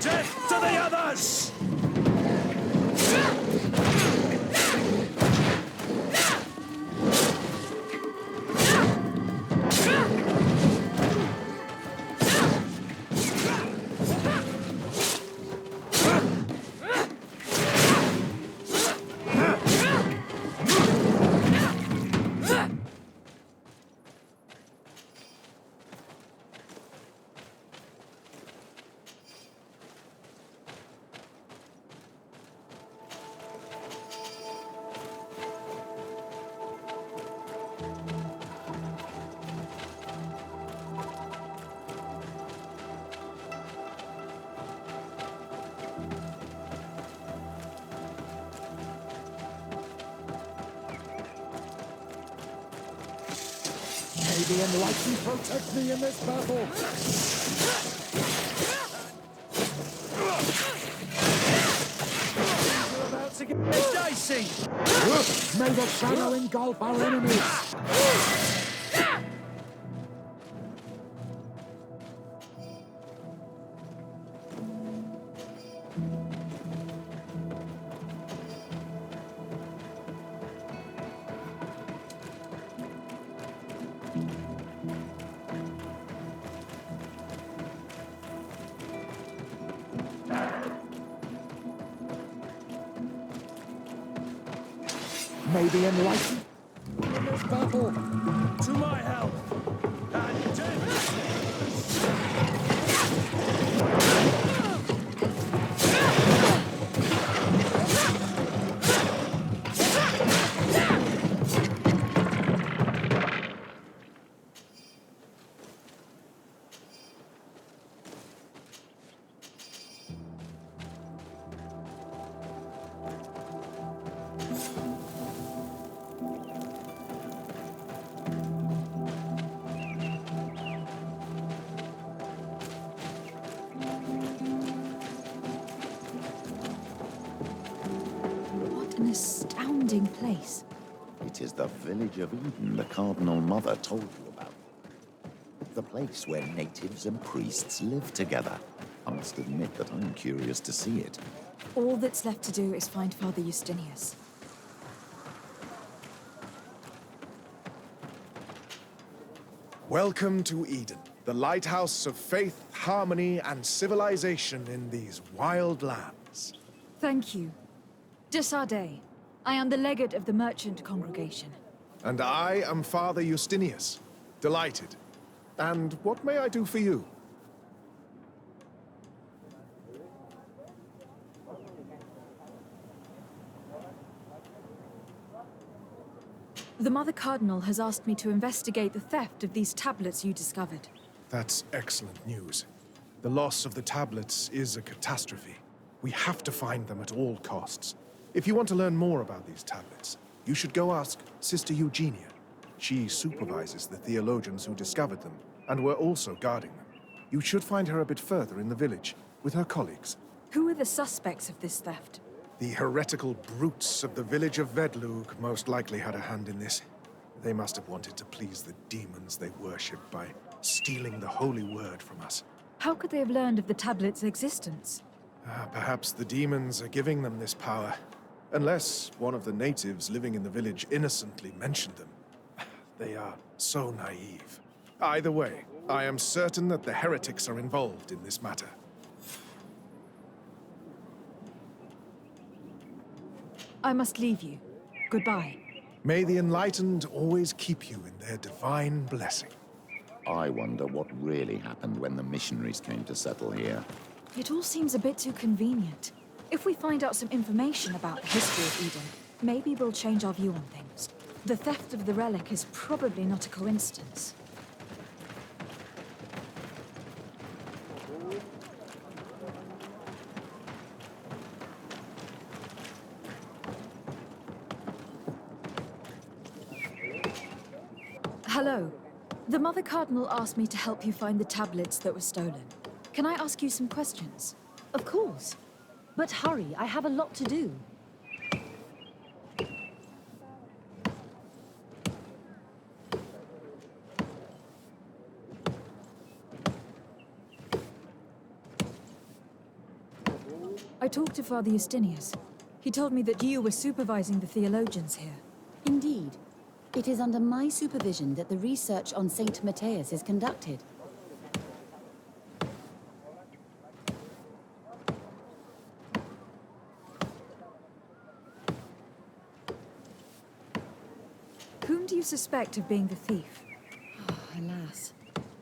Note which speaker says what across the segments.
Speaker 1: Death to the others!
Speaker 2: May the enlightened protect me in this battle!
Speaker 1: We're about to get dicey!
Speaker 2: May the shadow engulf our enemies! May the enlightened in this battle!
Speaker 1: To my help! And death!
Speaker 3: An astounding place.
Speaker 4: It is the village of Eden the Cardinal Mother told you about. The place where natives and priests live together. I must admit that I'm curious to see it.
Speaker 3: All that's left to do is find Father Justinius.
Speaker 5: Welcome to Eden, the lighthouse of faith, harmony, and civilization in these wild lands.
Speaker 3: Thank you. De Sardet. I am the legate of the merchant congregation.
Speaker 5: And I am Father Justinius. Delighted. And what may I do for you?
Speaker 3: The Mother Cardinal has asked me to investigate the theft of these tablets you discovered.
Speaker 5: That's excellent news. The loss of the tablets is a catastrophe. We have to find them at all costs. If you want to learn more about these tablets, you should go ask Sister Eugenia. She supervises the theologians who discovered them, and were also guarding them. You should find her a bit further in the village, with her colleagues.
Speaker 3: Who are the suspects of this theft?
Speaker 5: The heretical brutes of the village of Vedlug most likely had a hand in this. They must have wanted to please the demons they worship by stealing the holy word from us.
Speaker 3: How could they have learned of the tablet's existence?
Speaker 5: Perhaps the demons are giving them this power. Unless one of the natives living in the village innocently mentioned them. They are so naive. Either way, I am certain that the heretics are involved in this matter.
Speaker 3: I must leave you. Goodbye.
Speaker 5: May the enlightened always keep you in their divine blessing.
Speaker 4: I wonder what really happened when the missionaries came to settle here.
Speaker 3: It all seems a bit too convenient. If we find out some information about the history of Eden, maybe we'll change our view on things. The theft of the relic is probably not a coincidence. Hello. The Mother Cardinal asked me to help you find the tablets that were stolen. Can I ask you some questions?
Speaker 6: Of course. But hurry, I have a lot to do.
Speaker 3: I talked to Father Justinius. He told me that you were supervising the theologians here.
Speaker 6: Indeed. It is under my supervision that the research on Saint Matthias is conducted.
Speaker 3: Whom do you suspect of being the thief?
Speaker 6: Alas.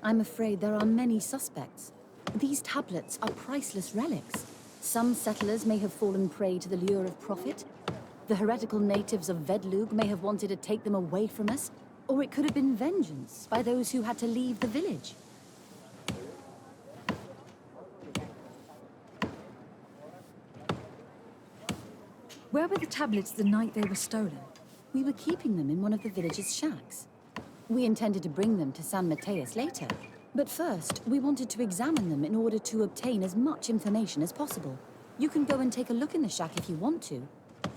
Speaker 6: I'm afraid there are many suspects. These tablets are priceless relics. Some settlers may have fallen prey to the lure of profit. The heretical natives of Vedlug may have wanted to take them away from us, or it could have been vengeance by those who had to leave the village.
Speaker 3: Where were the tablets the night they were stolen?
Speaker 6: We were keeping them in one of the village's shacks. We intended to bring them to San Matthias later, but first we wanted to examine them in order to obtain as much information as possible. You can go and take a look in the shack if you want to,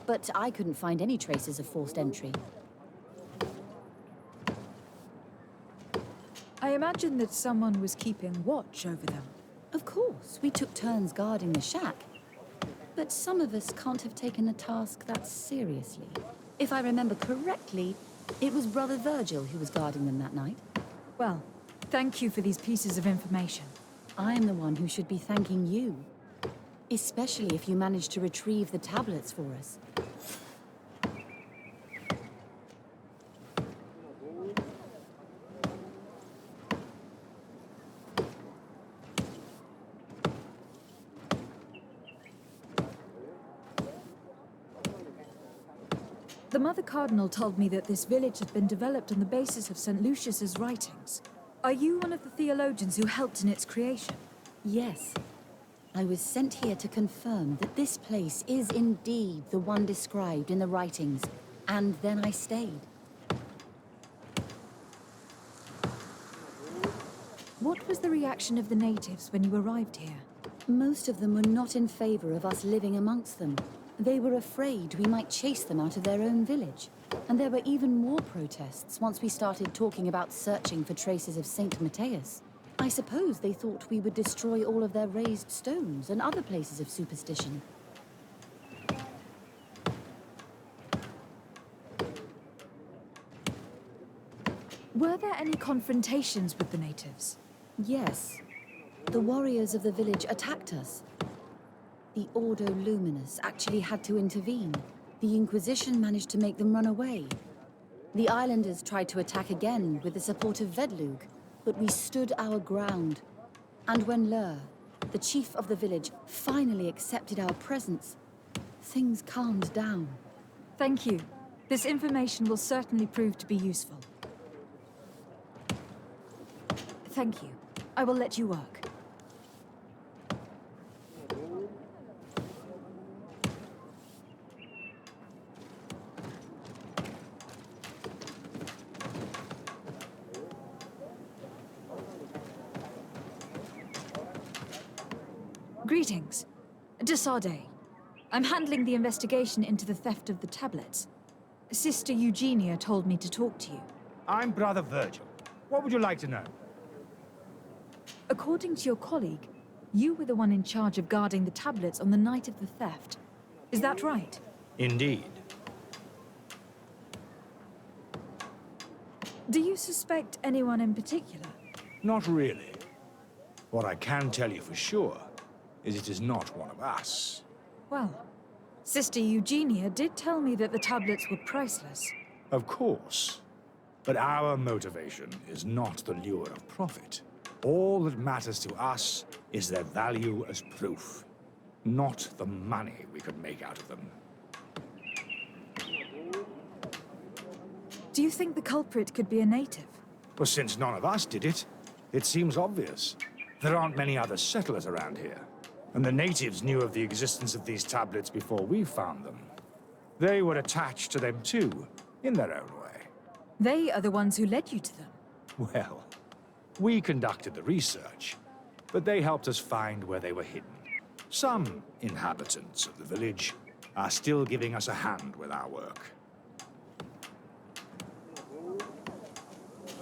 Speaker 6: but I couldn't find any traces of forced entry.
Speaker 3: I imagine that someone was keeping watch over them.
Speaker 6: Of course, we took turns guarding the shack, but some of us can't have taken the task that seriously. If I remember correctly, it was Brother Virgil who was guarding them that night.
Speaker 3: Well, thank you for these pieces of information.
Speaker 6: I'm the one who should be thanking you. Especially if you managed to retrieve the tablets for us.
Speaker 3: The Mother Cardinal told me that this village had been developed on the basis of St. Lucius's writings. Are you one of the theologians who helped in its creation?
Speaker 6: Yes. I was sent here to confirm that this place is indeed the one described in the writings, and then I stayed.
Speaker 3: What was the reaction of the natives when you arrived here?
Speaker 6: Most of them were not in favor of us living amongst them. They were afraid we might chase them out of their own village. And there were even more protests once we started talking about searching for traces of Saint Matthias. I suppose they thought we would destroy all of their raised stones and other places of superstition.
Speaker 3: Were there any confrontations with the natives?
Speaker 6: Yes. The warriors of the village attacked us. The Ordo Luminous actually had to intervene. The Inquisition managed to make them run away. The islanders tried to attack again with the support of Vedlug, but we stood our ground. And when Lur, the chief of the village, finally accepted our presence, things calmed down.
Speaker 3: Thank you. This information will certainly prove to be useful. Thank you. I will let you work. Greetings. De Sardet. I'm handling the investigation into the theft of the tablets. Sister Eugenia told me to talk to you.
Speaker 1: I'm Brother Virgil. What would you like to know?
Speaker 3: According to your colleague, you were the one in charge of guarding the tablets on the night of the theft. Is that right?
Speaker 1: Indeed.
Speaker 3: Do you suspect anyone in particular?
Speaker 1: Not really. What I can tell you for sure is it is not one of us.
Speaker 3: Well, Sister Eugenia did tell me that the tablets were priceless.
Speaker 1: Of course. But our motivation is not the lure of profit. All that matters to us is their value as proof, not the money we could make out of them.
Speaker 3: Do you think the culprit could be a native?
Speaker 1: Well, since none of us did it, it seems obvious. There aren't many other settlers around here, and the natives knew of the existence of these tablets before we found them. They were attached to them too, in their own way.
Speaker 3: They are the ones who led you to them.
Speaker 1: Well, we conducted the research, but they helped us find where they were hidden. Some inhabitants of the village are still giving us a hand with our work.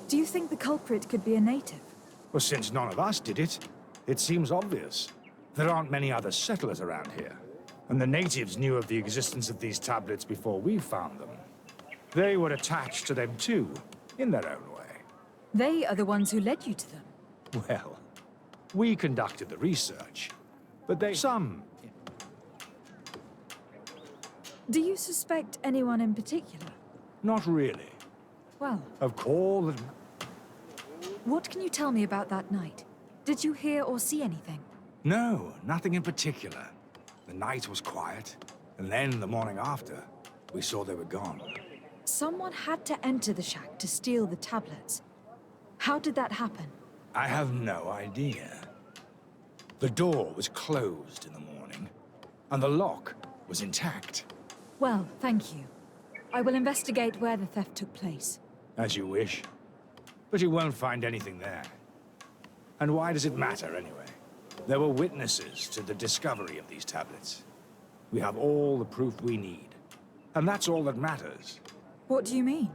Speaker 3: Do you think the culprit could be a native?
Speaker 1: Well, since none of us did it, it seems obvious. There aren't many other settlers around here, and the natives knew of the existence of these tablets before we found them. They were attached to them too, in their own way.
Speaker 3: They are the ones who led you to them.
Speaker 1: Well, we conducted the research, but some.
Speaker 3: Do you suspect anyone in particular?
Speaker 1: Not really.
Speaker 3: Well,
Speaker 1: Of course.
Speaker 3: what can you tell me about that night? Did you hear or see anything?
Speaker 1: No, nothing in particular. The night was quiet, and then the morning after, we saw they were gone.
Speaker 3: Someone had to enter the shack to steal the tablets. How did that happen?
Speaker 1: I have no idea. The door was closed in the morning, and the lock was intact.
Speaker 3: Well, thank you. I will investigate where the theft took place.
Speaker 1: As you wish. But you won't find anything there. And why does it matter, anyway? There were witnesses to the discovery of these tablets. We have all the proof we need. And that's all that matters.
Speaker 3: What do you mean?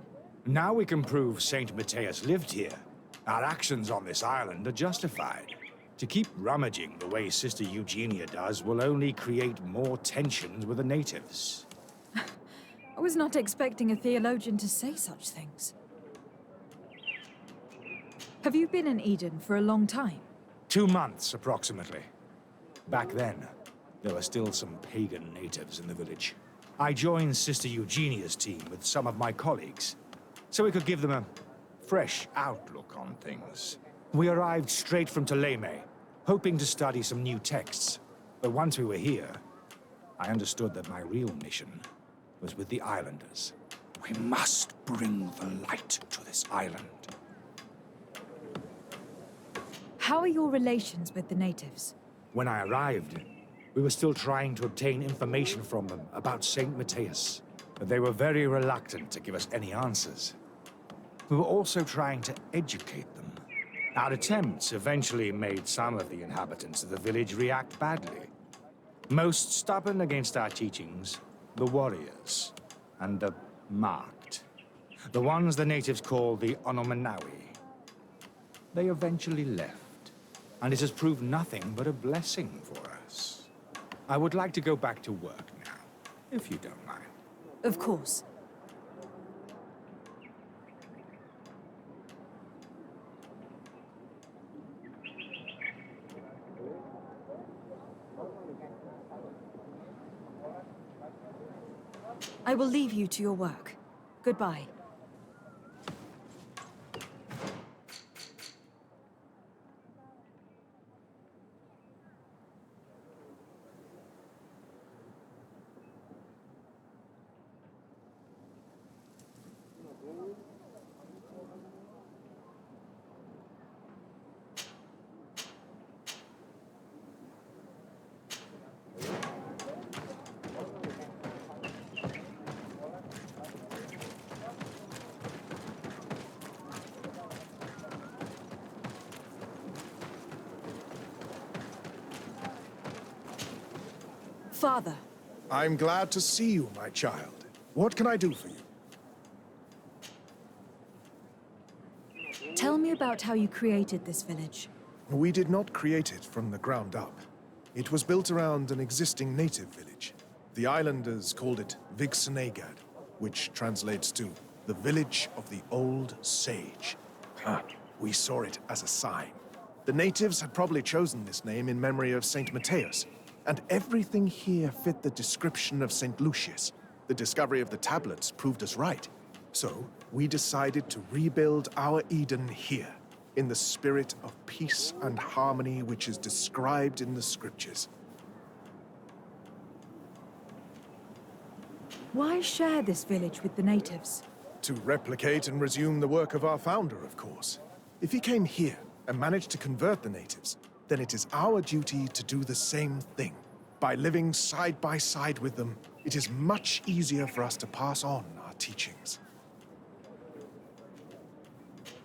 Speaker 1: Now we can prove Saint Matthias lived here. Our actions on this island are justified. To keep rummaging the way Sister Eugenia does will only create more tensions with the natives.
Speaker 3: I was not expecting a theologian to say such things. Have you been in Eden for a long time?
Speaker 1: 2 months, approximately. Back then, there were still some pagan natives in the village. I joined Sister Eugenia's team with some of my colleagues, so we could give them a fresh outlook on things. We arrived straight from Theleme, hoping to study some new texts. But once we were here, I understood that my real mission was with the islanders. We must bring the light to this island.
Speaker 3: How are your relations with the natives?
Speaker 1: When I arrived, we were still trying to obtain information from them about Saint Matthias, but they were very reluctant to give us any answers. We were also trying to educate them. Our attempts eventually made some of the inhabitants of the village react badly. Most stubborn against our teachings, the warriors, and the marked. The ones the natives call the Onomanawi. They eventually left, and it has proved nothing but a blessing for us. I would like to go back to work now, if you don't mind.
Speaker 3: Of course. I will leave you to your work. Goodbye. Father,
Speaker 5: I'm glad to see you, my child. What can I do for you?
Speaker 3: tell me about how you created this village.
Speaker 5: We did not create it from the ground up. It was built around an existing native village. The islanders called it Vixenagad, which translates to the village of the old sage. We saw it as a sign. The natives had probably chosen this name in memory of Saint Matthias, and everything here fit the description of Saint Lucius. The discovery of the tablets proved us right. So, we decided to rebuild our Eden here, in the spirit of peace and harmony which is described in the scriptures.
Speaker 3: Why share this village with the natives?
Speaker 5: To replicate and resume the work of our founder, of course. If he came here and managed to convert the natives, then it is our duty to do the same thing. By living side by side with them, it is much easier for us to pass on our teachings.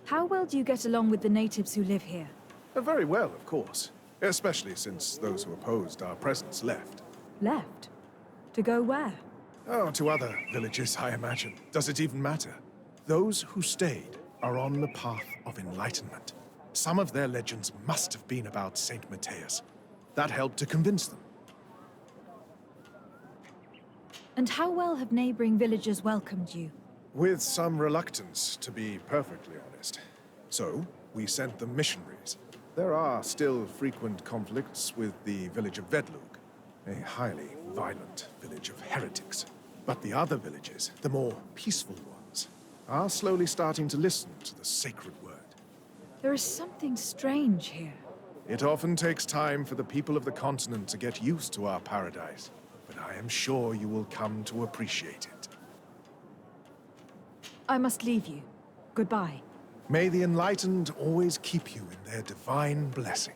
Speaker 3: How well do you get along with the natives who live here?
Speaker 5: Very well, of course. Especially since those who opposed our presence left.
Speaker 3: Left? To go where?
Speaker 5: Oh, to other villages, I imagine. Does it even matter? Those who stayed are on the path of enlightenment. Some of their legends must have been about Saint Matthias. That helped to convince them.
Speaker 3: And how well have neighboring villagers welcomed you?
Speaker 5: With some reluctance, to be perfectly honest. So, we sent them missionaries. There are still frequent conflicts with the village of Vedlug, a highly violent village of heretics. But the other villages, the more peaceful ones, are slowly starting to listen to the sacred word.
Speaker 3: There is something strange here.
Speaker 5: It often takes time for the people of the continent to get used to our paradise, but I am sure you will come to appreciate it.
Speaker 3: I must leave you. Goodbye.
Speaker 5: May the enlightened always keep you in their divine blessing.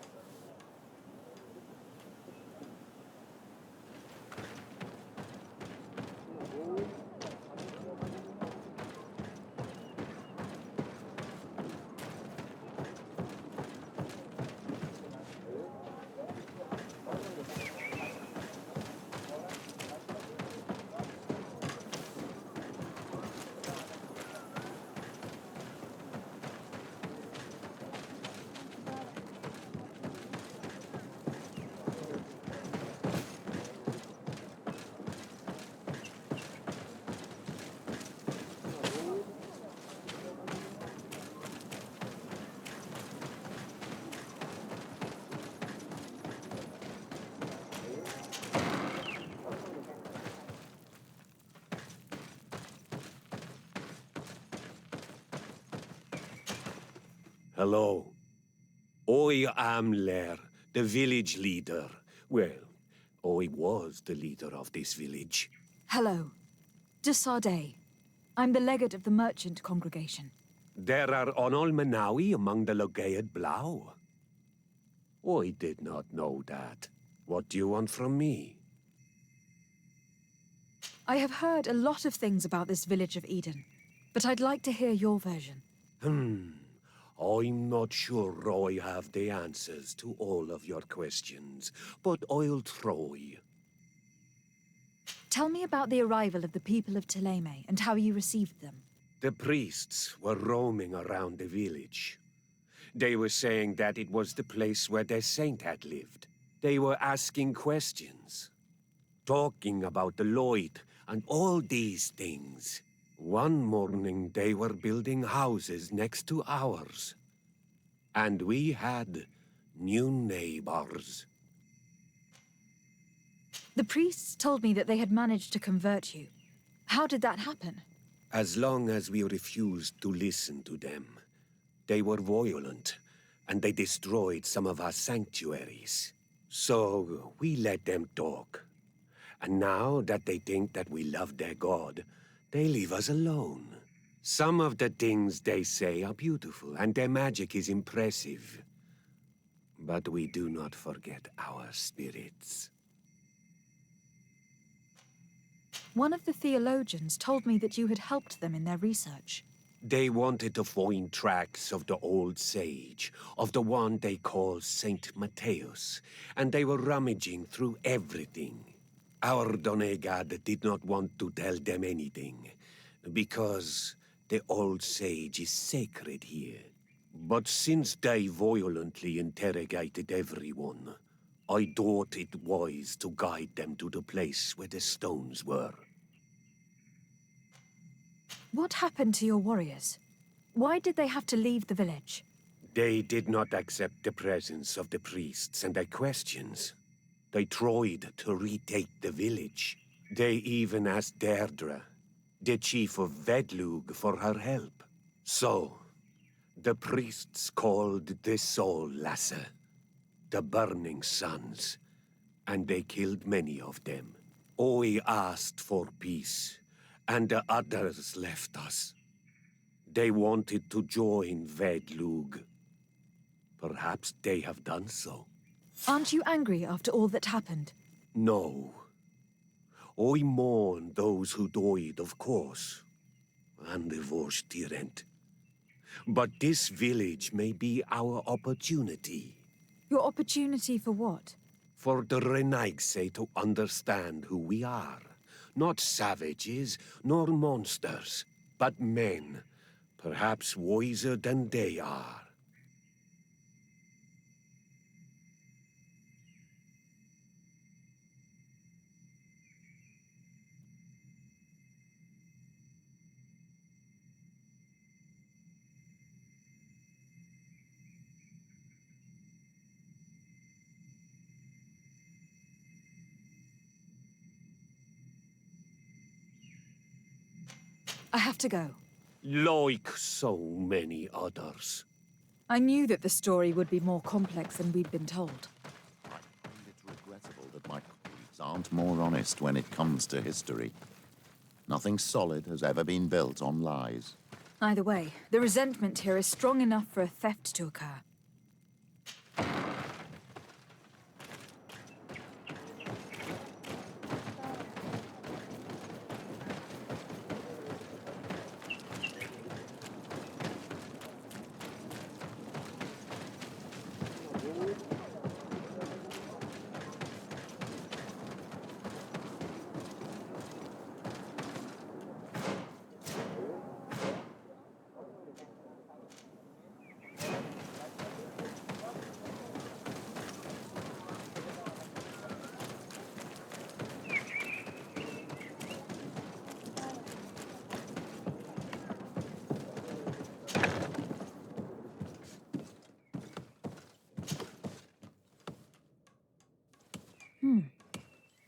Speaker 7: Hello. I am Lair, the village leader. Well, I was the leader of this village.
Speaker 3: Hello. De Sardet. I'm the legate of the merchant congregation.
Speaker 7: There are Onol Manawi among the Logead Blau. I did not know that. What do you want from me?
Speaker 3: I have heard a lot of things about this village of Eden, but I'd like to hear your version.
Speaker 7: I'm not sure I have the answers to all of your questions, but I'll try.
Speaker 3: Tell me about the arrival of the people of Theleme and how you received them.
Speaker 7: The priests were roaming around the village. They were saying that it was the place where their saint had lived. They were asking questions, talking about the Lloyd and all these things. One morning they were building houses next to ours. And we had new neighbors.
Speaker 3: The priests told me that they had managed to convert you. How did that happen?
Speaker 7: As long as we refused to listen to them, they were violent, and they destroyed some of our sanctuaries. So we let them talk. And now that they think that we love their god, they leave us alone. Some of the things they say are beautiful, and their magic is impressive. But we do not forget our spirits.
Speaker 3: One of the theologians told me that you had helped them in their research.
Speaker 7: They wanted to find tracks of the old sage, of the one they call Saint Matthäus, and they were rummaging through everything. Our Donegad did not want to tell them anything, because the old sage is sacred here. But since they violently interrogated everyone, I thought it wise to guide them to the place where the stones were.
Speaker 3: What happened to your warriors? Why did they have to leave the village?
Speaker 7: They did not accept the presence of the priests and their questions. They tried to retake the village. They even asked Deirdre, the chief of Vedlug, for her help. So, the priests called the Soul Lasser, the Burning Suns, and they killed many of them. I asked for peace, and the others left us. They wanted to join Vedlug. Perhaps they have done so.
Speaker 3: Aren't you angry after all that happened?
Speaker 7: No. I mourn those who died, of course, and the Vorstyrent. But this village may be our opportunity.
Speaker 3: Your opportunity for what?
Speaker 7: For the Renaigse to understand who we are. Not savages, nor monsters, but men, perhaps wiser than they are.
Speaker 3: I have to go.
Speaker 7: Like so many others.
Speaker 3: I knew that the story would be more complex than we'd been told.
Speaker 4: I find it regrettable that my colleagues aren't more honest when it comes to history. Nothing solid has ever been built on lies.
Speaker 3: Either way, the resentment here is strong enough for a theft to occur.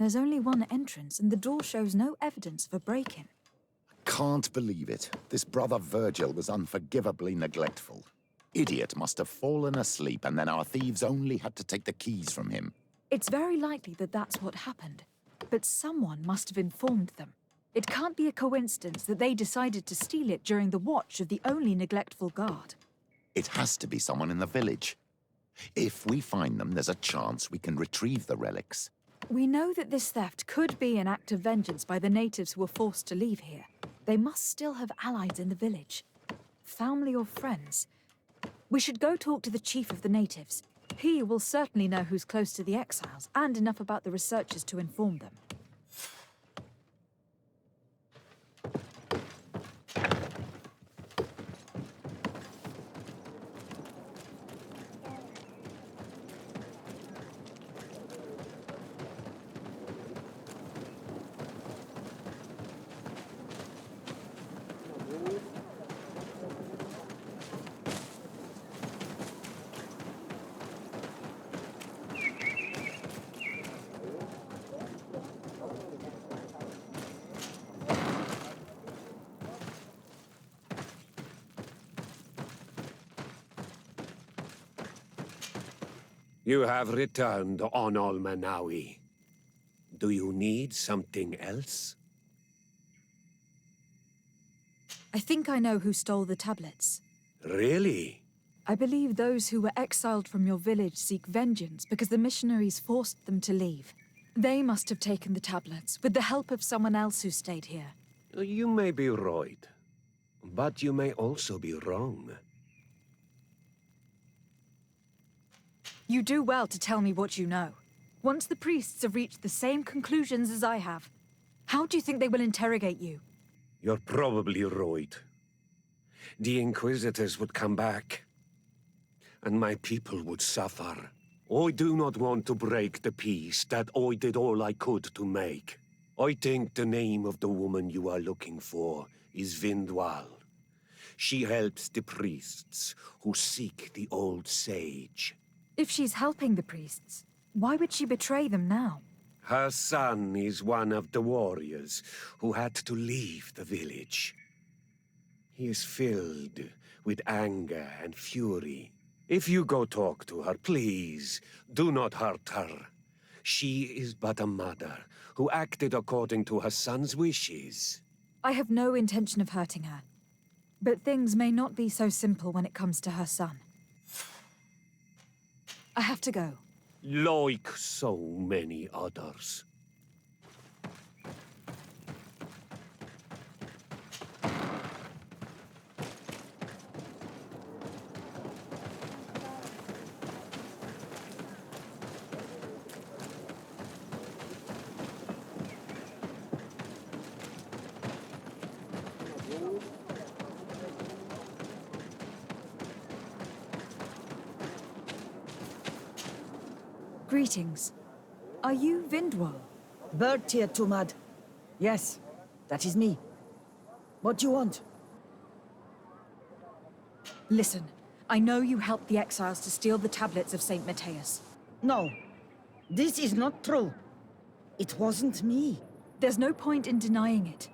Speaker 3: There's only one entrance, and the door shows no evidence of a break-in.
Speaker 4: Can't believe it. This brother Virgil was unforgivably neglectful. Idiot must have fallen asleep, and then our thieves only had to take the keys from him.
Speaker 3: It's very likely that that's what happened, but someone must have informed them. It can't be a coincidence that they decided to steal it during the watch of the only neglectful guard.
Speaker 4: It has to be someone in the village. If we find them, there's a chance we can retrieve the relics.
Speaker 3: We know that this theft could be an act of vengeance by the natives who were forced to leave here. They must still have allies in the village. Family or friends. We should go talk to the chief of the natives. He will certainly know who's close to the exiles, and enough about the researchers to inform them.
Speaker 7: You have returned on Almanawi. Do you need something else?
Speaker 3: I think I know who stole the tablets.
Speaker 7: Really?
Speaker 3: I believe those who were exiled from your village seek vengeance because the missionaries forced them to leave. They must have taken the tablets with the help of someone else who stayed here.
Speaker 7: You may be right, but you may also be wrong.
Speaker 3: You do well to tell me what you know. Once the priests have reached the same conclusions as I have, how do you think they will interrogate you?
Speaker 7: You're probably right. The Inquisitors would come back, and my people would suffer. I do not want to break the peace that I did all I could to make. I think the name of the woman you are looking for is Vindwal. She helps the priests who seek the old sage.
Speaker 3: If she's helping the priests, why would she betray them now?
Speaker 7: Her son is one of the warriors who had to leave the village. He is filled with anger and fury. If you go talk to her, please, do not hurt her. She is but a mother who acted according to her son's wishes.
Speaker 3: I have no intention of hurting her. But things may not be so simple when it comes to her son. I have to go.
Speaker 7: Like so many others.
Speaker 3: Greetings. Are you Vindwal?
Speaker 8: Bird Teer Tumad. Yes, that is me. What do you want?
Speaker 3: Listen, I know you helped the exiles to steal the tablets of St. Matthias.
Speaker 8: No, this is not true. It wasn't me.
Speaker 3: There's no point in denying it.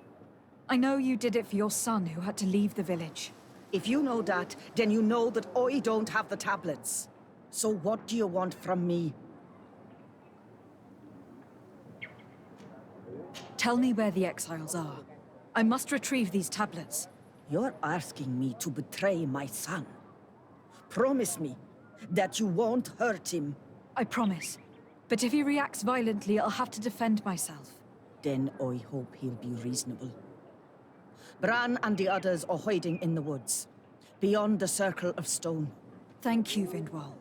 Speaker 3: I know you did it for your son who had to leave the village.
Speaker 8: If you know that, then you know that I don't have the tablets. So what do you want from me?
Speaker 3: Tell me where the exiles are. I must retrieve these tablets.
Speaker 8: You're asking me to betray my son. Promise me that you won't hurt him.
Speaker 3: I promise. But if he reacts violently, I'll have to defend myself.
Speaker 8: Then I hope he'll be reasonable. Bran and the others are hiding in the woods, beyond the Circle of Stone.
Speaker 3: Thank you, Vindwal.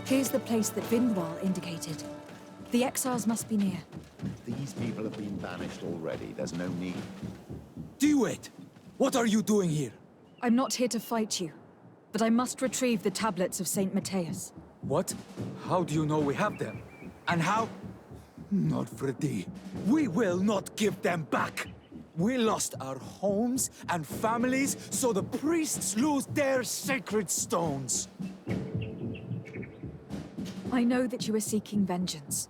Speaker 3: Here's the place that Vindwal indicated. The exiles must be near.
Speaker 4: These people have been banished already. There's no need.
Speaker 2: Wait! What are you doing here?
Speaker 3: I'm not here to fight you, but I must retrieve the tablets of Saint Matthias.
Speaker 2: What? How do you know we have them? And how? Not Fradee. We will not give them back! We lost our homes and families, so the priests lose their sacred stones.
Speaker 3: I know that you are seeking vengeance,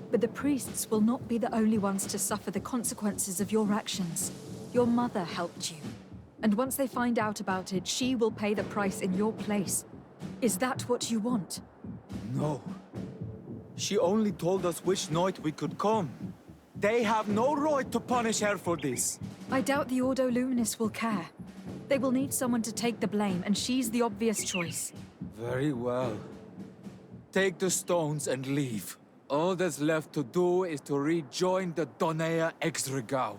Speaker 3: but the priests will not be the only ones to suffer the consequences of your actions. Your mother helped you, and once they find out about it, she will pay the price in your place. Is that what you want?
Speaker 2: No. She only told us which night we could come. They have no right to punish her for this.
Speaker 3: I doubt the Ordo Luminis will care. They will need someone to take the blame, and she's the obvious choice.
Speaker 2: Very well. Take the stones and leave. All that's left to do is to rejoin the Donea Exregau.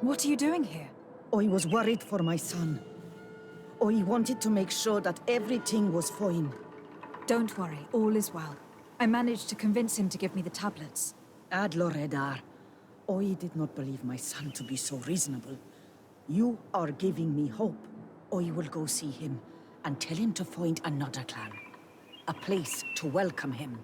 Speaker 3: What are you doing here?
Speaker 8: I was worried for my son. I wanted to make sure that everything was fine.
Speaker 3: Don't worry, all is well. I managed to convince him to give me the tablets.
Speaker 8: Ad Loredar, I did not believe my son to be so reasonable. You are giving me hope. I will go see him and tell him to find another clan. A place to welcome him.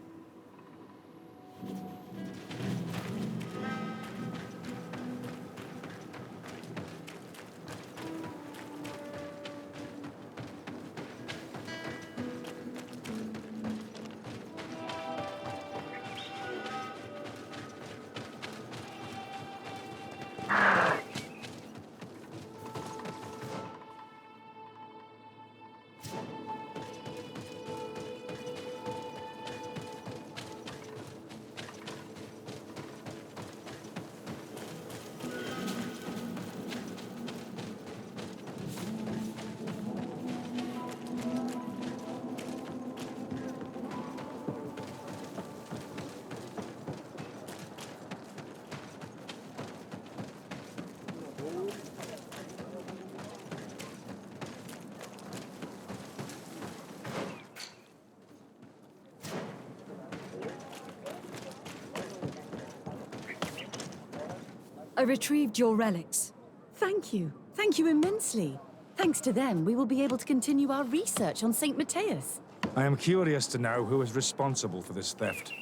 Speaker 3: I retrieved your relics.
Speaker 6: Thank you. Thank you immensely. Thanks to them, we will be able to continue our research on St. Matthias.
Speaker 1: I am curious to know who is responsible for this theft.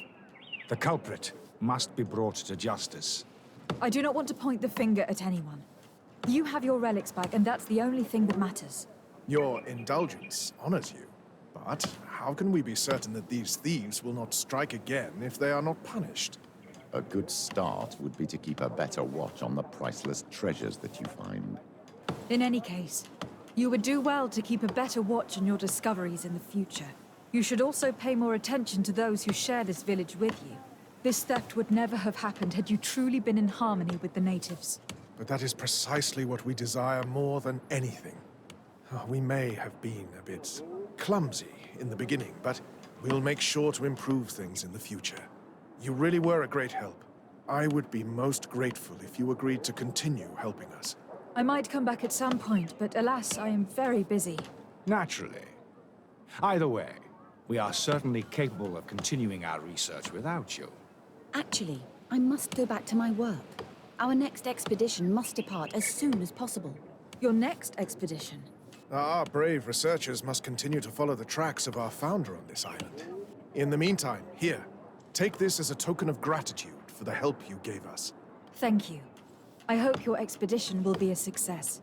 Speaker 1: The culprit must be brought to justice.
Speaker 3: I do not want to point the finger at anyone. You have your relics back, and that's the only thing that matters.
Speaker 5: Your indulgence honors you. But how can we be certain that these thieves will not strike again if they are not punished?
Speaker 4: A good start would be to keep a better watch on the priceless treasures that you find.
Speaker 3: In any case, you would do well to keep a better watch on your discoveries in the future. You should also pay more attention to those who share this village with you. This theft would never have happened had you truly been in harmony with the natives.
Speaker 5: But that is precisely what we desire more than anything. We may have been a bit clumsy in the beginning, but we'll make sure to improve things in the future. You really were a great help. I would be most grateful if you agreed to continue helping us.
Speaker 3: I might come back at some point, but alas, I am very busy.
Speaker 1: Naturally. Either way, we are certainly capable of continuing our research without you.
Speaker 6: Actually, I must go back to my work. Our next expedition must depart as soon as possible.
Speaker 3: Your next expedition?
Speaker 5: Our brave researchers must continue to follow the tracks of our founder on this island. In the meantime, here, take this as a token of gratitude for the help you gave us.
Speaker 3: Thank you. I hope your expedition will be a success.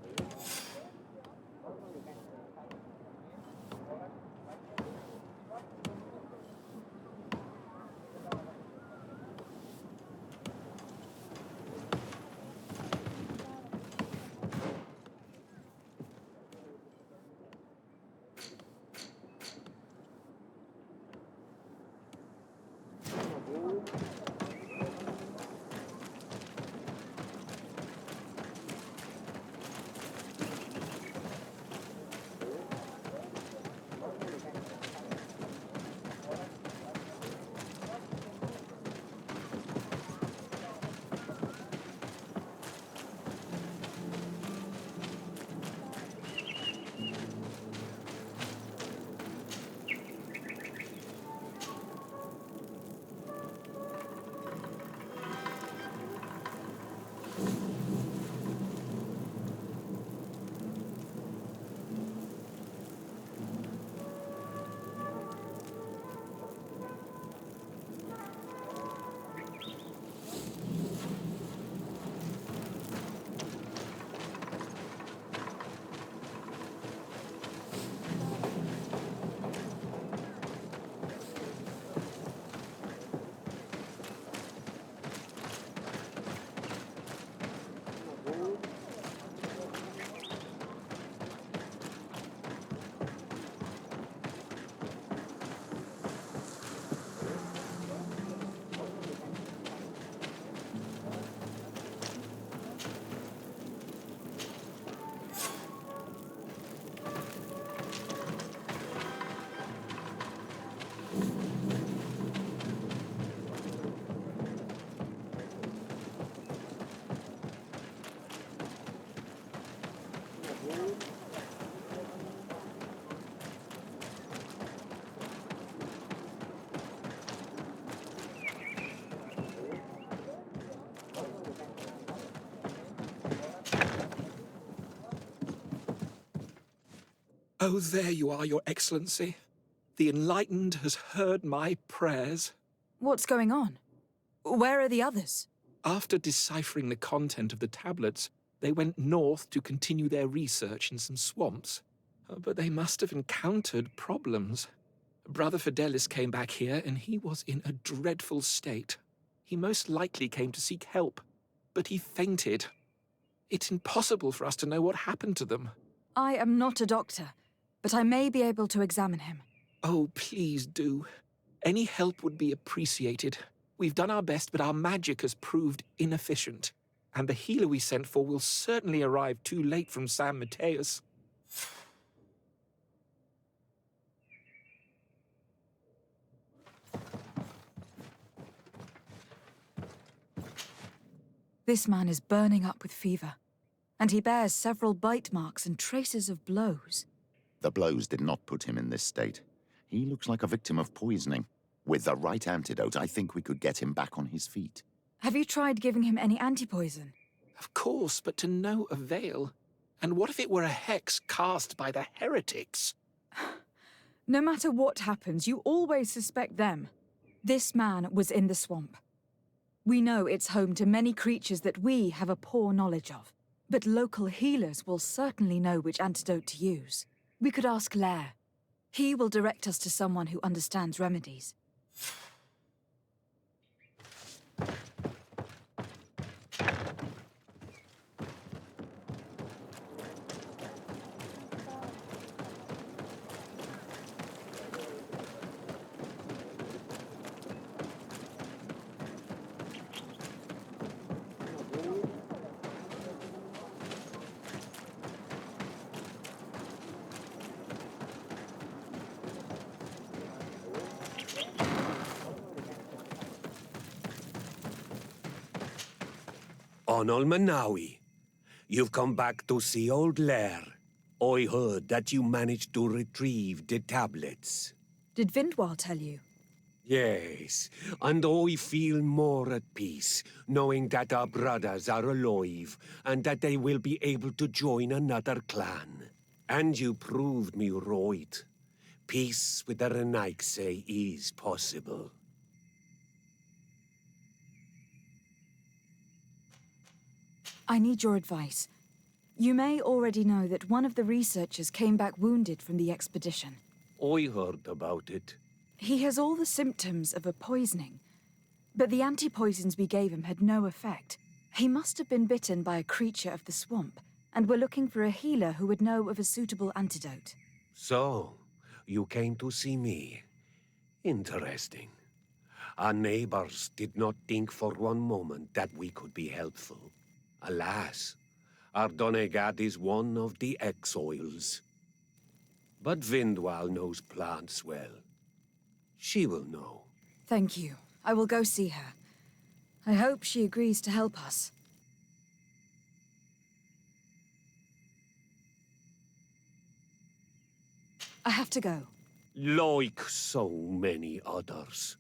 Speaker 9: Oh, there you are, Your Excellency. The Enlightened has heard my prayers.
Speaker 3: What's going on? Where are the others?
Speaker 9: After deciphering the content of the tablets, they went north to continue their research in some swamps. But they must have encountered problems. Brother Fidelis came back here, and he was in a dreadful state. He most likely came to seek help, but he fainted. It's impossible for us to know what happened to them.
Speaker 3: I am not a doctor, but I may be able to examine him.
Speaker 9: Oh, please do. Any help would be appreciated. We've done our best, but our magic has proved inefficient. And the healer we sent for will certainly arrive too late from San Mateus.
Speaker 3: This man is burning up with fever, and he bears several bite marks and traces of blows.
Speaker 4: The blows did not put him in this state. He looks like a victim of poisoning. With the right antidote, I think we could get him back on his feet.
Speaker 3: Have you tried giving him any antipoison?
Speaker 9: Of course, but to no avail. And what if it were a hex cast by the heretics?
Speaker 3: No matter what happens, you always suspect them. This man was in the swamp. We know it's home to many creatures that we have a poor knowledge of. But local healers will certainly know which antidote to use. We could ask Lair. He will direct us to someone who understands remedies.
Speaker 7: Onol Manawi, you've come back to see old Lair. I heard that you managed to retrieve the tablets.
Speaker 3: Did Vindwal tell you?
Speaker 7: Yes, and I feel more at peace, knowing that our brothers are alive, and that they will be able to join another clan. And you proved me right. Peace with the Renaigse is possible.
Speaker 3: I need your advice. You may already know that one of the researchers came back wounded from the expedition.
Speaker 7: I heard about it.
Speaker 3: He has all the symptoms of a poisoning, but the anti-poisons we gave him had no effect. He must have been bitten by a creature of the swamp, and we're looking for a healer who would know of a suitable antidote.
Speaker 7: So, you came to see me. Interesting. Our neighbors did not think for one moment that we could be helpful. Alas, our Donegad is one of the exiles. But Vindwal knows plants well. She will know.
Speaker 3: Thank you. I will go see her. I hope she agrees to help us. I have to go.
Speaker 7: Like so many others.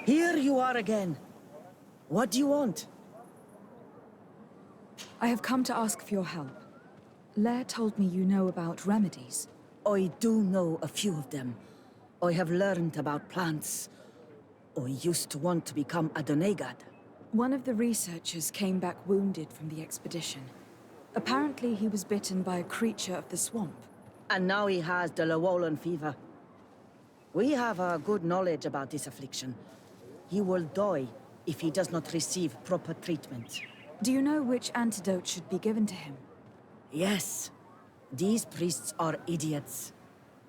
Speaker 8: Here you are again. What do you want?
Speaker 3: I have come to ask for your help. Lair told me you know about remedies.
Speaker 8: I do know a few of them. I have learned about plants. I used to want to become a Donegad.
Speaker 3: One of the researchers came back wounded from the expedition. Apparently he was bitten by a creature of the swamp.
Speaker 8: And now he has the Llewellyn fever. We have a good knowledge about this affliction. He will die if he does not receive proper treatment.
Speaker 3: Do you know which antidote should be given to him?
Speaker 8: Yes. These priests are idiots.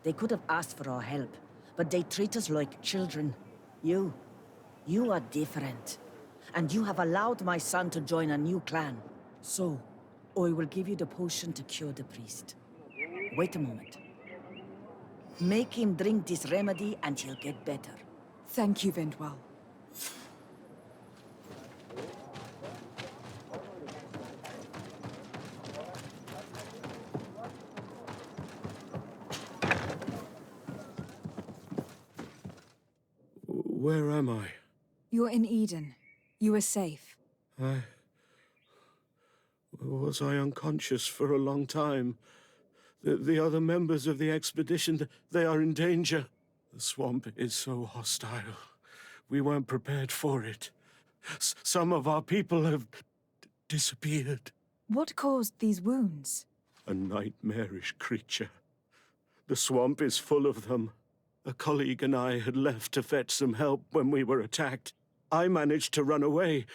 Speaker 8: They could have asked for our help, but they treat us like children. You are different. And you have allowed my son to join a new clan. So, I will give you the potion to cure the priest. Wait a moment. Make him drink this remedy and he'll get better.
Speaker 3: Thank you, Vindwal.
Speaker 10: Where am I?
Speaker 3: You're in Eden. You are safe.
Speaker 10: Was I unconscious for a long time? The other members of the expedition, they are in danger. The swamp is so hostile. We weren't prepared for it. Some of our people have disappeared.
Speaker 3: What caused these wounds?
Speaker 10: A nightmarish creature. The swamp is full of them. A colleague and I had left to fetch some help when we were attacked. I managed to run away,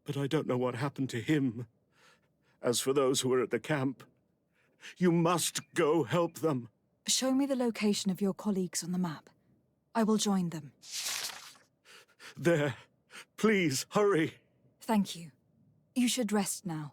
Speaker 10: but I don't know what happened to him. As for those who are at the camp, you must go help them.
Speaker 3: Show me the location of your colleagues on the map. I will join them.
Speaker 10: There. Please, hurry.
Speaker 3: Thank you. You should rest now.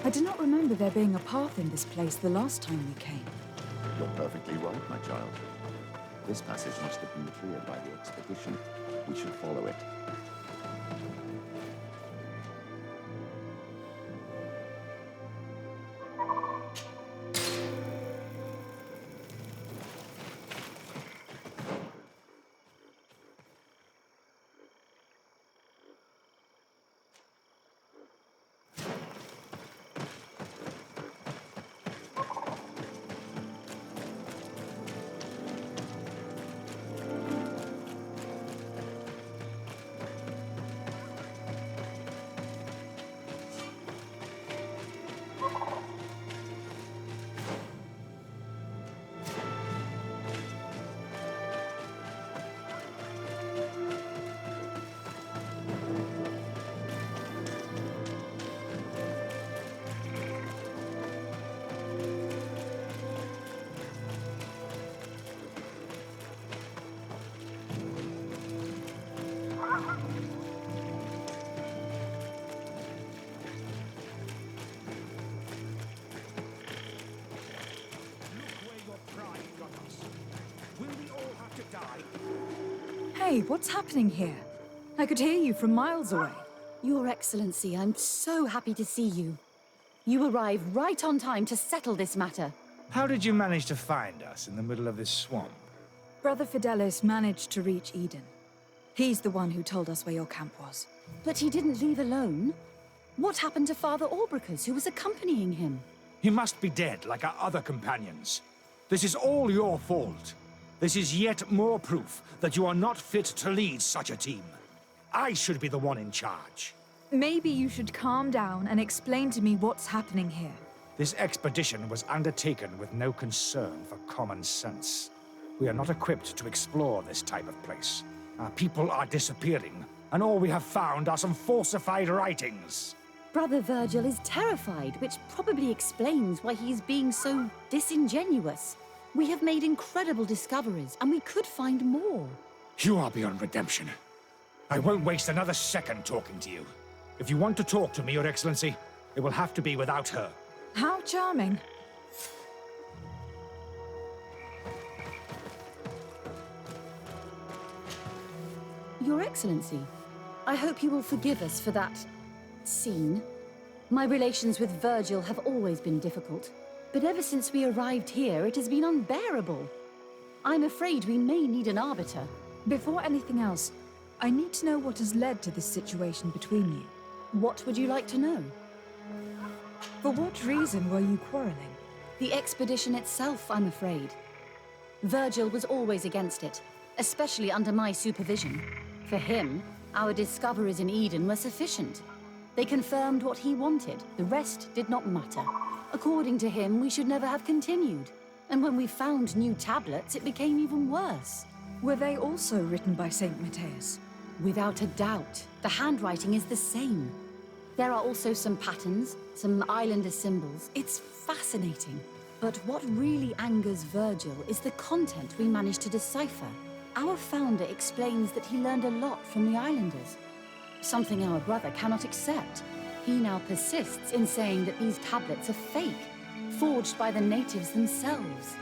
Speaker 3: I do not remember there being a path in this place the last time we came.
Speaker 4: You're perfectly right, my child. This passage must have been cleared by the expedition. We should follow it.
Speaker 3: Hey, what's happening here? I could hear you from miles away.
Speaker 6: Your Excellency, I'm so happy to see you. You arrived right on time to settle this matter.
Speaker 1: How did you manage to find us in the middle of this swamp?
Speaker 3: Brother Fidelis managed to reach Eden. He's the one who told us where your camp was.
Speaker 6: But he didn't leave alone. What happened to Father Aubricus, who was accompanying him?
Speaker 1: He must be dead, like our other companions. This is all your fault. This is yet more proof that you are not fit to lead such a team. I should be the one in charge.
Speaker 3: Maybe you should calm down and explain to me what's happening here.
Speaker 1: This expedition was undertaken with no concern for common sense. We are not equipped to explore this type of place. Our people are disappearing, and all we have found are some falsified writings.
Speaker 6: Brother Virgil is terrified, which probably explains why he's being so disingenuous. We have made incredible discoveries, and we could find more.
Speaker 1: You are beyond redemption. I won't waste another second talking to you. If you want to talk to me, Your Excellency, it will have to be without her.
Speaker 3: How charming.
Speaker 6: Your Excellency, I hope you will forgive us for that scene. My relations with Virgil have always been difficult, but ever since we arrived here, it has been unbearable. I'm afraid we may need an arbiter.
Speaker 3: Before anything else, I need to know what has led to this situation between you.
Speaker 6: What would you like to know?
Speaker 3: For what reason were you quarreling?
Speaker 6: The expedition itself, I'm afraid. Virgil was always against it, especially under my supervision. For him, our discoveries in Eden were sufficient. They confirmed what he wanted. The rest did not matter. According to him, we should never have continued. And when we found new tablets, it became even worse.
Speaker 3: Were they also written by Saint Matthias?
Speaker 6: Without a doubt. The handwriting is the same. There are also some patterns, some islander symbols. It's fascinating. But what really angers Virgil is the content we managed to decipher. Our founder explains that he learned a lot from the islanders. Something our brother cannot accept. He now persists in saying that these tablets are fake, forged by the natives themselves.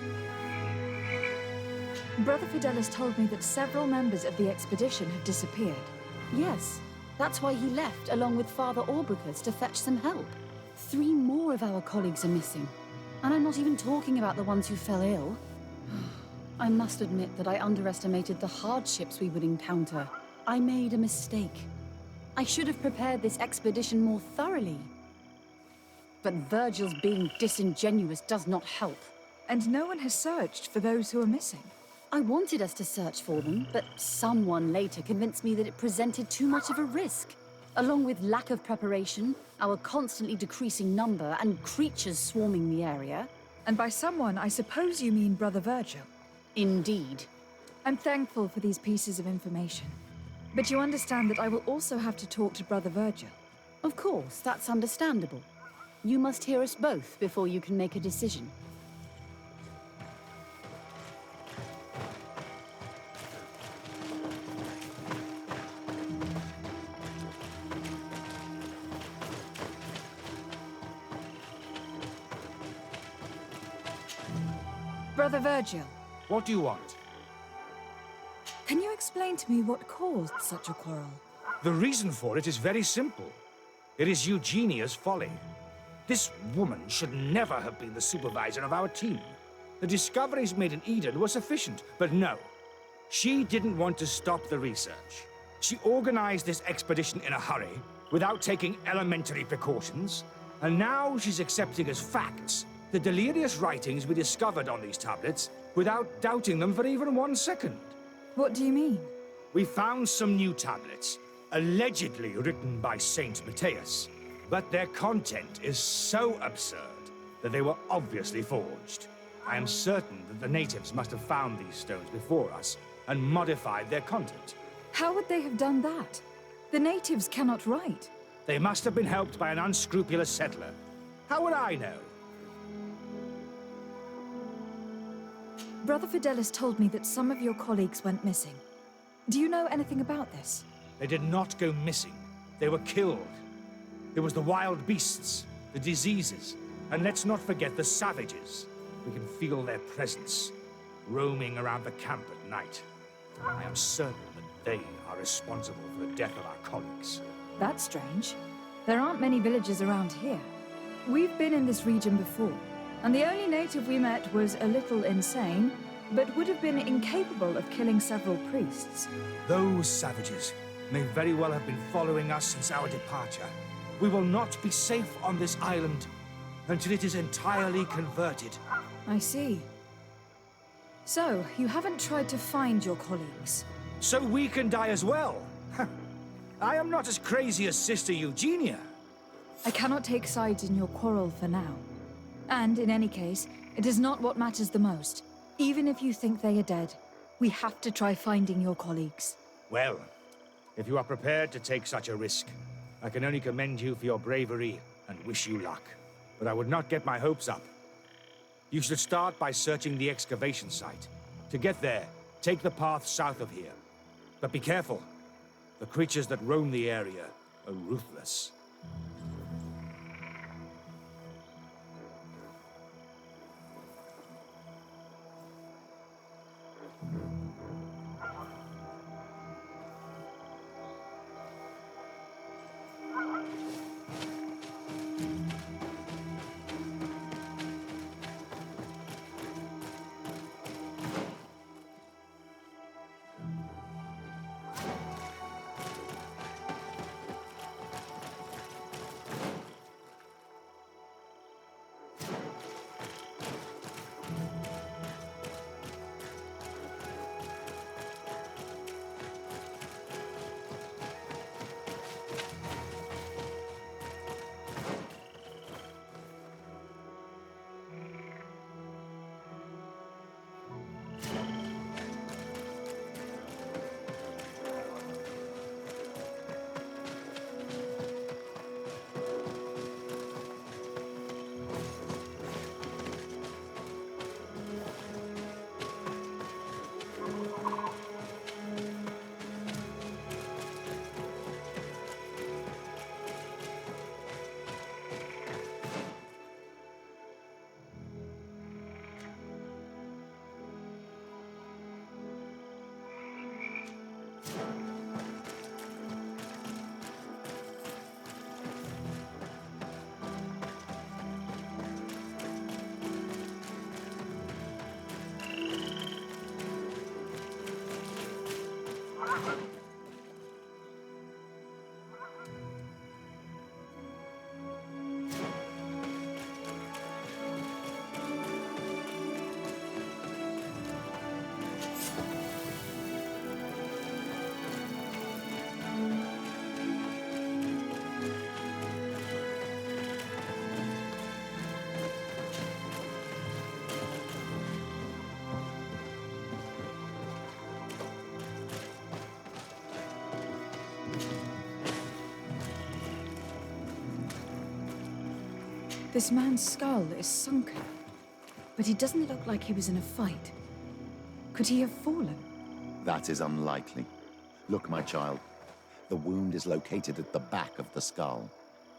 Speaker 3: Brother Fidelis told me that several members of the expedition have disappeared.
Speaker 6: Yes, that's why he left along with Father Orbricus to fetch some help. 3 more of our colleagues are missing. And I'm not even talking about the ones who fell ill. I must admit that I underestimated the hardships we would encounter. I made a mistake. I should have prepared this expedition more thoroughly. But Virgil's being disingenuous does not help.
Speaker 3: And no one has searched for those who are missing.
Speaker 6: I wanted us to search for them, but someone later convinced me that it presented too much of a risk. Along with lack of preparation, our constantly decreasing number, and creatures swarming the area.
Speaker 3: And by someone, I suppose you mean Brother Virgil.
Speaker 6: Indeed.
Speaker 3: I'm thankful for these pieces of information. But you understand that I will also have to talk to Brother Virgil.
Speaker 6: Of course, that's understandable. You must hear us both before you can make a decision.
Speaker 3: Brother Virgil.
Speaker 1: What do you want?
Speaker 3: Can you explain to me what caused such a quarrel?
Speaker 1: The reason for it is very simple. It is Eugenia's folly. This woman should never have been the supervisor of our team. The discoveries made in Eden were sufficient, but no. She didn't want to stop the research. She organized this expedition in a hurry, without taking elementary precautions, and now she's accepting as facts the delirious writings we discovered on these tablets without doubting them for even 1 second.
Speaker 3: What do you mean?
Speaker 1: We found some new tablets, allegedly written by Saint Matthias, but their content is so absurd that they were obviously forged. I am certain that the natives must have found these stones before us and modified their content.
Speaker 3: How would they have done that? The natives cannot write.
Speaker 1: They must have been helped by an unscrupulous settler. How would I know?
Speaker 3: Brother Fidelis told me that some of your colleagues went missing. Do you know anything about this?
Speaker 1: They did not go missing. They were killed. It was the wild beasts, the diseases, and let's not forget the savages. We can feel their presence, roaming around the camp at night. I am certain that they are responsible for the death of our colleagues.
Speaker 3: That's strange. There aren't many villages around here. We've been in this region before, and the only native we met was a little insane, but would have been incapable of killing several priests.
Speaker 1: Those savages may very well have been following us since our departure. We will not be safe on this island until it is entirely converted.
Speaker 3: I see. So, you haven't tried to find your colleagues?
Speaker 1: So we can die as well. I am not as crazy as Sister Eugenia.
Speaker 3: I cannot take sides in your quarrel for now. And in any case, it is not what matters the most. Even if you think they are dead, we have to try finding your colleagues.
Speaker 1: Well, if you are prepared to take such a risk, I can only commend you for your bravery and wish you luck. But I would not get my hopes up. You should start by searching the excavation site. To get there, take the path south of here. But be careful. The creatures that roam the area are ruthless.
Speaker 3: This man's skull is sunken, but he doesn't look like he was in a fight. Could he have fallen?
Speaker 4: That is unlikely. Look, my child. The wound is located at the back of the skull.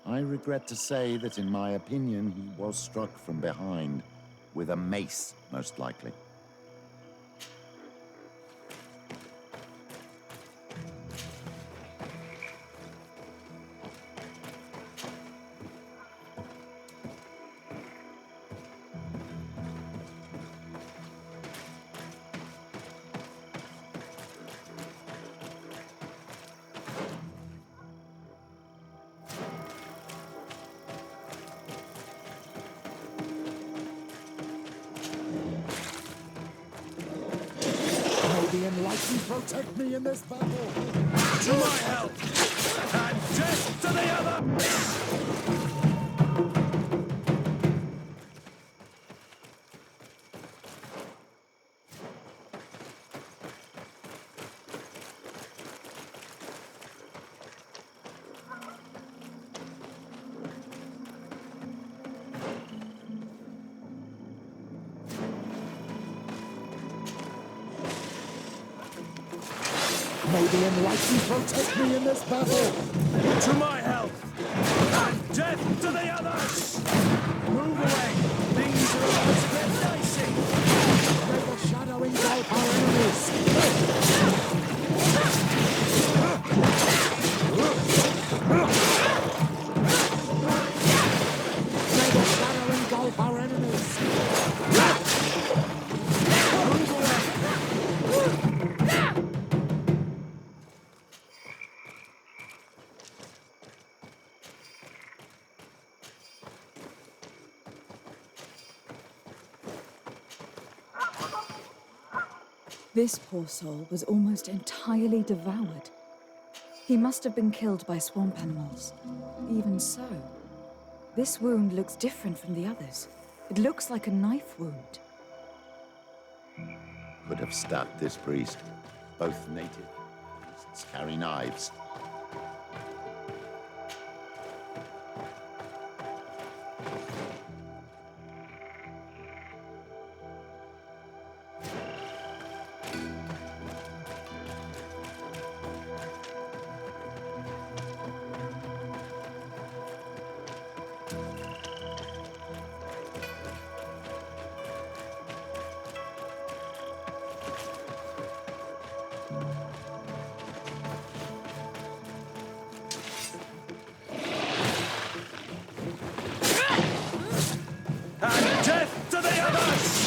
Speaker 4: I regret to say that, in my opinion, he was struck from behind, with a mace, most likely.
Speaker 11: The enlightened protect me in this battle!
Speaker 1: To my help! And death to the other!
Speaker 11: May the enlightened protect me in this battle!
Speaker 1: To my help! And death to the others! Move away! Things are about to get dicey!
Speaker 11: May the shadow engulf our enemies! May the shadow engulf our enemies!
Speaker 1: Move away!
Speaker 3: This poor soul was almost entirely devoured. He must have been killed by swamp animals. Even so, this wound looks different from the others. It looks like a knife wound.
Speaker 4: Could have stabbed this priest. Both native priests carry knives.
Speaker 1: And death to the others!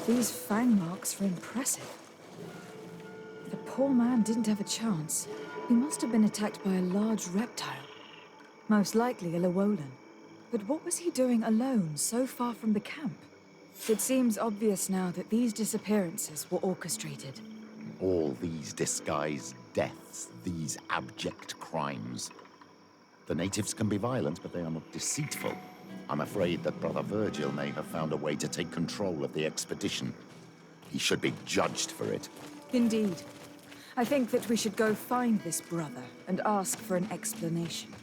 Speaker 3: These fang marks are impressive. The poor man didn't have a chance. He must have been attacked by a large reptile. Most likely a Llewellyn. But what was he doing alone, so far from the camp? It seems obvious now that these disappearances were orchestrated.
Speaker 4: All these disguised deaths, these abject crimes. The natives can be violent, but they are not deceitful. I'm afraid that Brother Virgil may have found a way to take control of the expedition. He should be judged for it.
Speaker 3: Indeed. I think that we should go find this brother and ask for an explanation.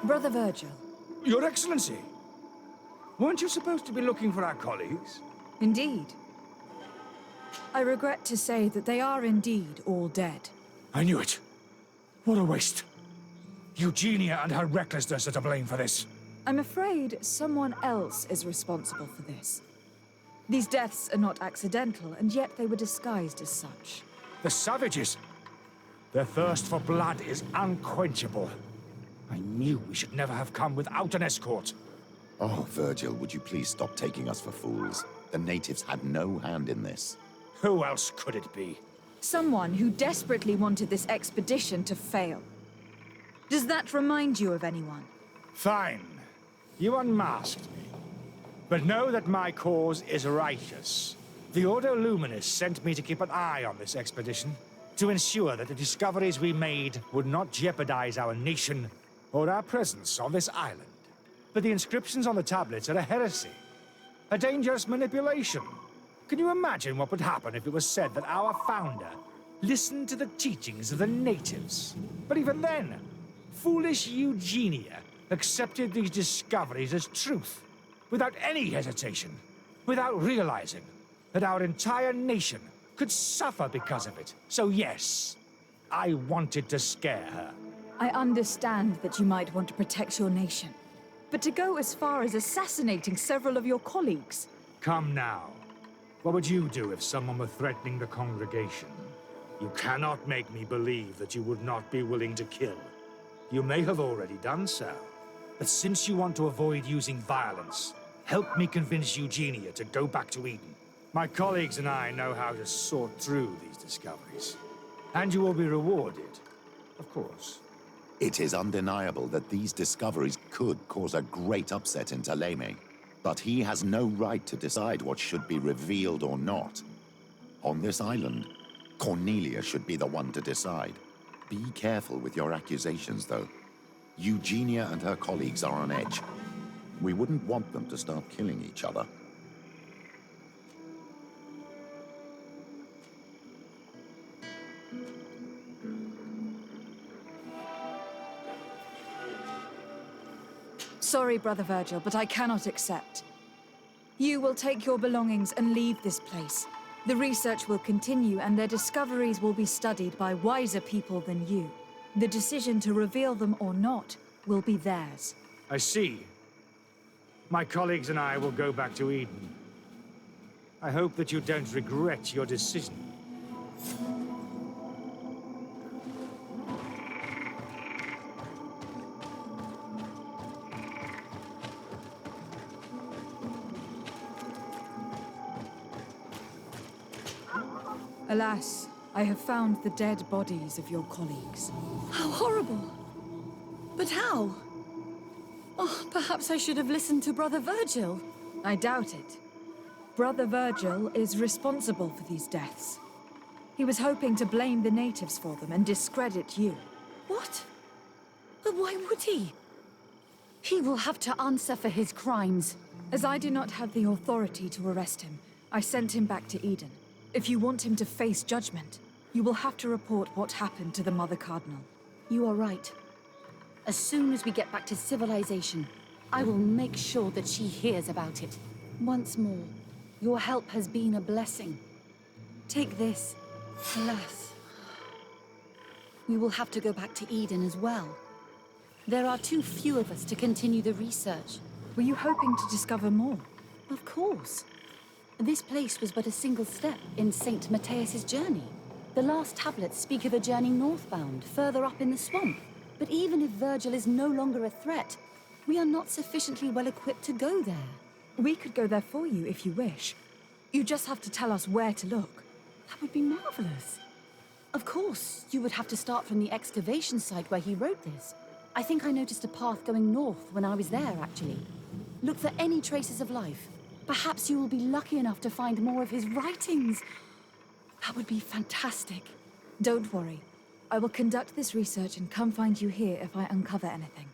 Speaker 3: Brother Virgil.
Speaker 1: Your Excellency! Weren't you supposed to be looking for our colleagues?
Speaker 3: Indeed. I regret to say that they are indeed all dead.
Speaker 1: I knew it. What a waste. Eugenia and her recklessness are to blame for this.
Speaker 3: I'm afraid someone else is responsible for this. These deaths are not accidental, and yet they were disguised as such.
Speaker 1: The savages! Their thirst for blood is unquenchable. I knew we should never have come without an escort.
Speaker 4: Oh, Virgil, would you please stop taking us for fools? The natives had no hand in this.
Speaker 1: Who else could it be?
Speaker 3: Someone who desperately wanted this expedition to fail. Does that remind you of anyone?
Speaker 1: Fine. You unmasked me. But know that my cause is righteous. The Ordo Luminis sent me to keep an eye on this expedition, to ensure that the discoveries we made would not jeopardize our nation or our presence on this island. But the inscriptions on the tablets are a heresy, a dangerous manipulation. Can you imagine what would happen if it was said that our founder listened to the teachings of the natives? But even then, foolish Eugenia accepted these discoveries as truth, without any hesitation, without realizing that our entire nation could suffer because of it. So yes, I wanted to scare her.
Speaker 3: I understand that you might want to protect your nation, but to go as far as assassinating several of your colleagues...
Speaker 1: Come now. What would you do if someone were threatening the congregation? You cannot make me believe that you would not be willing to kill. You may have already done so. But since you want to avoid using violence, help me convince Eugenia to go back to Eden. My colleagues and I know how to sort through these discoveries. And you will be rewarded, of course.
Speaker 4: It is undeniable that these discoveries could cause a great upset in Theleme. But he has no right to decide what should be revealed or not. On this island, Cornelia should be the one to decide. Be careful with your accusations, though. Eugenia and her colleagues are on edge. We wouldn't want them to start killing each other.
Speaker 3: Sorry, Brother Virgil, but I cannot accept. You will take your belongings and leave this place. The research will continue, and their discoveries will be studied by wiser people than you. The decision to reveal them or not will be theirs.
Speaker 1: I see. My colleagues and I will go back to Eden. I hope that you don't regret your decision.
Speaker 3: Alas, I have found the dead bodies of your colleagues.
Speaker 6: How horrible! But how? Oh, perhaps I should have listened to Brother Virgil.
Speaker 3: I doubt it. Brother Virgil is responsible for these deaths. He was hoping to blame the natives for them and discredit you.
Speaker 6: What? But why would he? He will have to answer for his crimes.
Speaker 3: As I do not have the authority to arrest him, I sent him back to Eden. If you want him to face judgment, you will have to report what happened to the Mother Cardinal.
Speaker 6: You are right. As soon as we get back to civilization, I will make sure that she hears about it. Once more, your help has been a blessing. Take this. Alas, we will have to go back to Eden as well. There are too few of us to continue the research.
Speaker 3: Were you hoping to discover more?
Speaker 6: Of course. This place was but a single step in St. Matthias's journey. The last tablets speak of a journey northbound, further up in the swamp. But even if Virgil is no longer a threat, we are not sufficiently well equipped to go there.
Speaker 3: We could go there for you if you wish. You just have to tell us where to look.
Speaker 6: That would be marvelous. Of course, you would have to start from the excavation site where he wrote this. I think I noticed a path going north when I was there, actually. Look for any traces of life. Perhaps you will be lucky enough to find more of his writings. That would be fantastic.
Speaker 3: Don't worry. I will conduct this research and come find you here if I uncover anything.